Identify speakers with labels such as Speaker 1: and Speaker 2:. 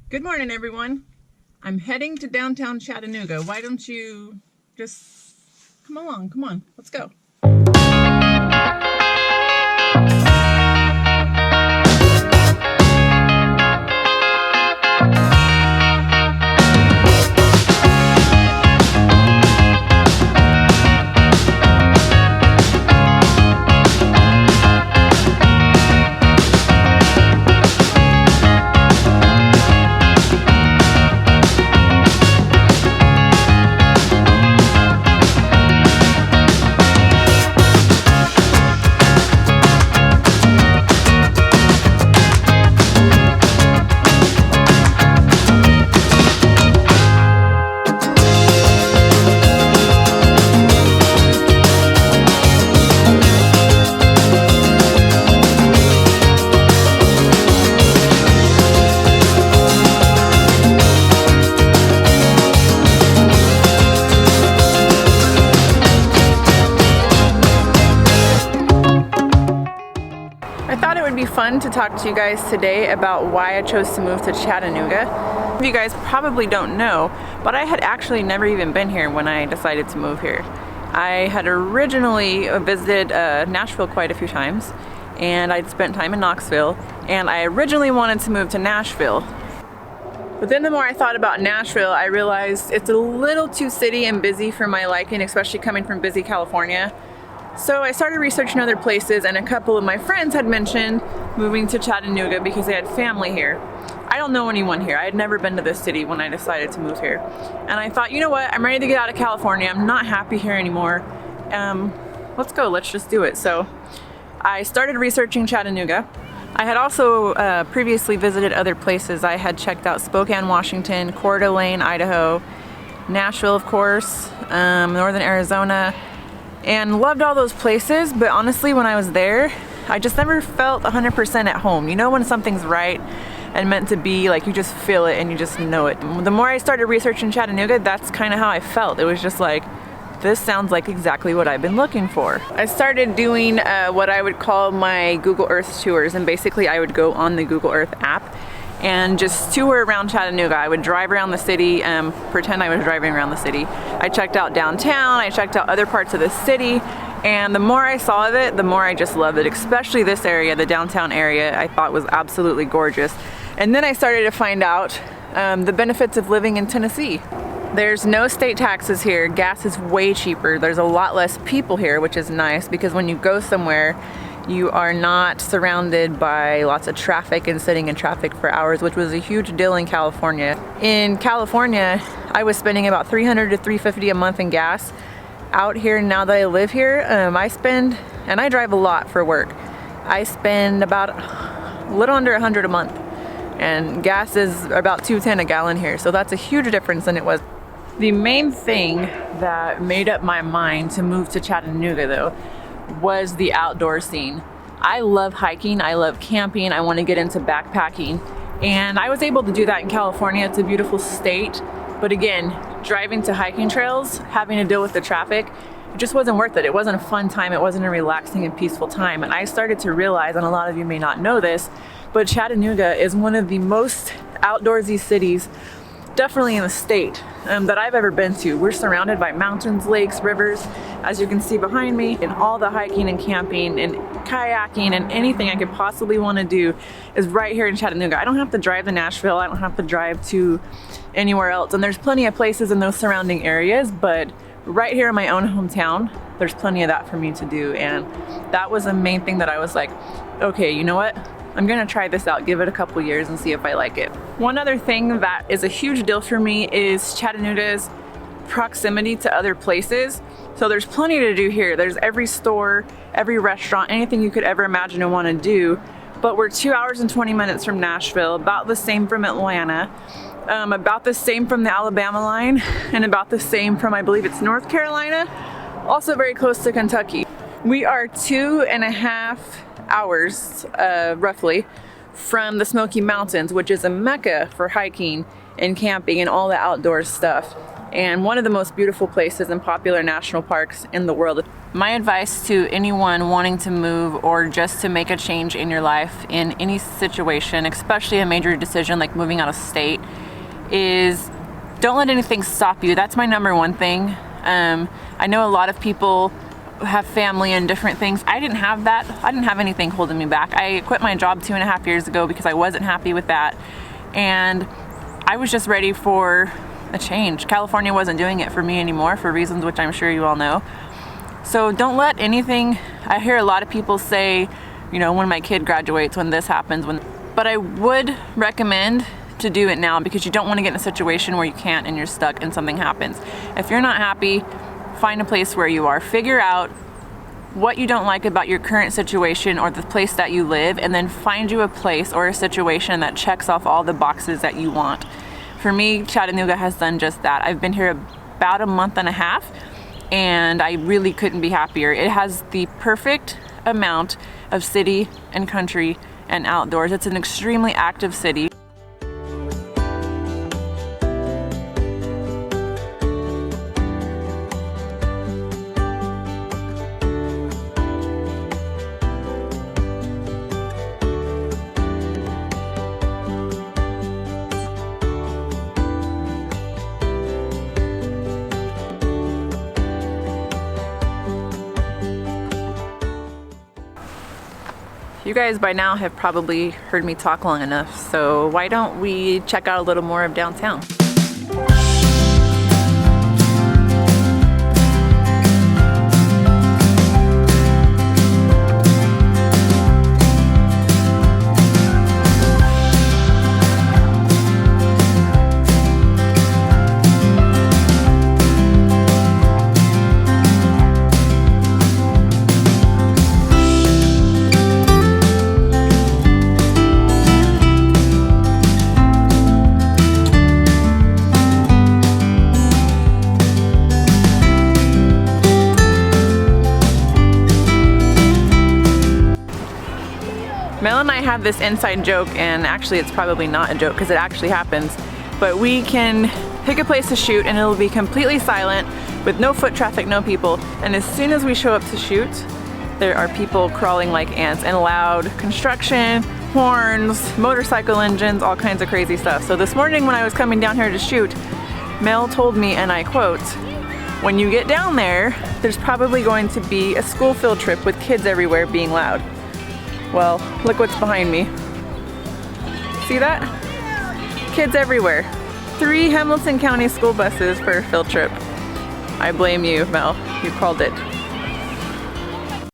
Speaker 1: Good morning, everyone. I'm heading to downtown Chattanooga. Why don't you just come along? Come on, let's go. I thought it would be fun to talk to you guys today about why I chose to move to Chattanooga. You guys probably don't know, but I had actually never even been here when I decided to move here. I had originally visited Nashville quite a few times, and I'd spent time in Knoxville, and I originally wanted to move to Nashville. But then the more I thought about Nashville, I realized it's a little too city and busy for my liking, especially coming from busy California. So I started researching other places, and a couple of my friends had mentioned moving to Chattanooga because they had family here. I don't know anyone here. I had never been to this city when I decided to move here. And I thought, you know what, I'm ready to get out of California. I'm not happy here anymore. Let's go, let's just do it. So I started researching Chattanooga. I had also previously visited other places. I had checked out Spokane, Washington, Coeur d'Alene, Idaho, Nashville, of course, Northern Arizona, and loved all those places. But honestly, when I was there, I just never felt 100% at home. You know when something's right and meant to be, like you just feel it and you just know it. The more I started researching Chattanooga, that's kind of how I felt. It was just like, this sounds like exactly what I've been looking for. I started doing what I would call my Google Earth tours, and basically I would go on the Google Earth app and just tour around Chattanooga. I would drive around the city, pretend I was driving around the city. I checked out downtown, I checked out other parts of the city, and the more I saw of it, the more I just loved it, especially this area, the downtown area, I thought was absolutely gorgeous. And then I started to find out the benefits of living in Tennessee. There's no state taxes here, gas is way cheaper, there's a lot less people here, which is nice because when you go somewhere, you are not surrounded by lots of traffic and sitting in traffic for hours, which was a huge deal in California. In California, I was spending about $300 to $350 a month in gas. Out here, now that I live here, I spend, and I drive a lot for work, I spend about a little under $100 a month. And gas is about $2.10 a gallon here, so that's a huge difference than it was. The main thing that made up my mind to move to Chattanooga, though, was the outdoor scene. I love hiking, I love camping, I want to get into backpacking, and I was able to do that in California. It's a beautiful state, but again, driving to hiking trails, having to deal with the traffic, it just wasn't worth it. It wasn't a fun time, it wasn't a relaxing and peaceful time, and I started to realize, and a lot of you may not know this, but Chattanooga is one of the most outdoorsy cities, definitely in the state, that I've ever been to. We're surrounded by mountains, lakes, rivers, as you can see behind me, and all the hiking and camping and kayaking and anything I could possibly want to do is right here in Chattanooga. I don't have to drive to Nashville, I don't have to drive to anywhere else, and there's plenty of places in those surrounding areas, but right here in my own hometown, there's plenty of that for me to do, and that was the main thing that I was like, okay, you know what? I'm gonna try this out, give it a couple years and see if I like it. One other thing that is a huge deal for me is Chattanooga's proximity to other places. So there's plenty to do here. There's every store, every restaurant, anything you could ever imagine and want to do. But we're 2 hours and 20 minutes from Nashville, about the same from Atlanta, about the same from the Alabama line, and about the same from, I believe it's North Carolina, also very close to Kentucky. We are 2.5 hours, roughly, from the Smoky Mountains, which is a mecca for hiking and camping and all the outdoor stuff. and one of the most beautiful places and popular national parks in the world. My advice to anyone wanting to move or just to make a change in your life in any situation, especially a major decision like moving out of state, is don't let anything stop you. That's my number one thing. I know a lot of people have family and different things. I didn't have that. I didn't have anything holding me back. I quit my job 2.5 years ago because I wasn't happy with that, and I was just ready for a change. California wasn't doing it for me anymore for reasons which I'm sure you all know. So don't let anything, I hear a lot of people say, you know, when my kid graduates, when this happens, but I would recommend to do it now, because you don't want to get in a situation where you can't and you're stuck and something happens. If you're not happy, find a place where you are. Figure out what you don't like about your current situation or the place that you live, and then find you a place or a situation that checks off all the boxes that you want. For me, Chattanooga has done just that. I've been here about a month and a half, and I really couldn't be happier. It has the perfect amount of city and country and outdoors. It's an extremely active city. You guys by now have probably heard me talk long enough, so why don't we check out a little more of downtown? Mel and I have this inside joke, and actually it's probably not a joke because it actually happens, but we can pick a place to shoot and it'll be completely silent with no foot traffic, no people, and as soon as we show up to shoot, there are people crawling like ants and loud construction, horns, motorcycle engines, all kinds of crazy stuff. So this morning when I was coming down here to shoot, Mel told me, and I quote, "When you get down there, there's probably going to be a school field trip with kids everywhere being loud." Well, look what's behind me. See that? Kids everywhere. 3 Hamilton County school buses for a field trip. I blame you, Mel. You called it.